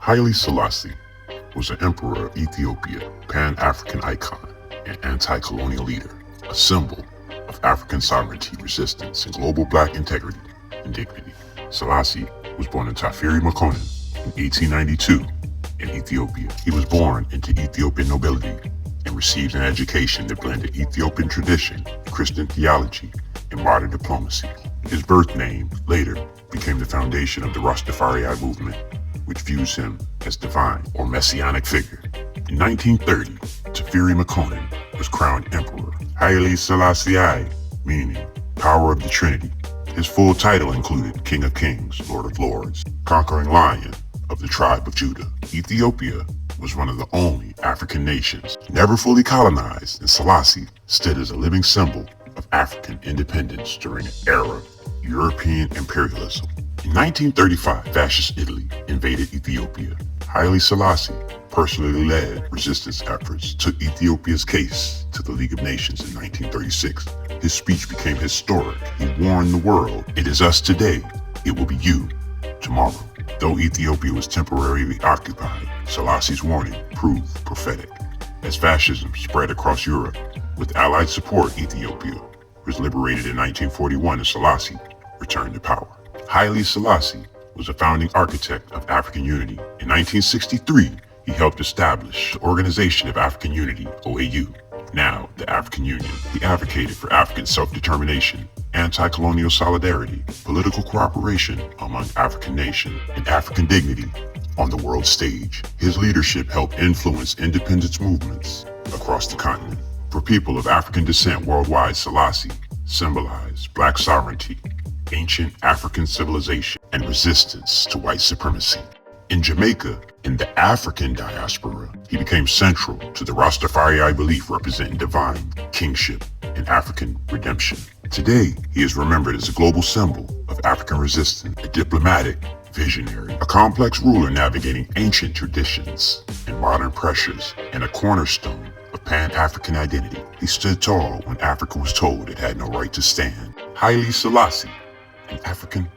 Haile Selassie was an emperor of Ethiopia, Pan-African icon, and anti-colonial leader, a symbol of African sovereignty, resistance, and global black integrity and dignity. Selassie was born in Tafiri Makonnen in 1892 in Ethiopia. He was born into Ethiopian nobility and received an education that blended Ethiopian tradition, Christian theology, and modern diplomacy. His birth name later became the foundation of the Rastafari movement, which views him as divine or messianic figure. In 1930, Tafiri Makonnen was crowned Emperor Haile Selassie, meaning power of the Trinity. His full title included King of Kings, Lord of Lords, Conquering Lion of the tribe of Judah. Ethiopia was one of the only African nations never fully colonized, and Selassie stood as a living symbol of African independence during an era of European imperialism. In 1935, fascist Italy invaded Ethiopia. Haile Selassie personally led resistance efforts, took Ethiopia's case to the League of Nations in 1936. His speech became historic. He warned the world, "It is us today, it will be you tomorrow." Though Ethiopia was temporarily occupied, Selassie's warning proved prophetic. As fascism spread across Europe, with Allied support, Ethiopia was liberated in 1941 and Selassie returned to power. Haile Selassie was a founding architect of African unity. In 1963, he helped establish the Organization of African Unity, OAU, now the African Union. He advocated for African self-determination, anti-colonial solidarity, political cooperation among African nations, and African dignity on the world stage. His leadership helped influence independence movements across the continent. For people of African descent worldwide, Selassie symbolized black sovereignty, ancient African civilization, and resistance to white supremacy. In Jamaica, in the African diaspora, he became central to the Rastafari belief representing divine kingship and African redemption. Today, he is remembered as a global symbol of African resistance, a diplomatic visionary, a complex ruler navigating ancient traditions and modern pressures, and a cornerstone of Pan-African identity. He stood tall when Africa was told it had no right to stand. Haile Selassie, an African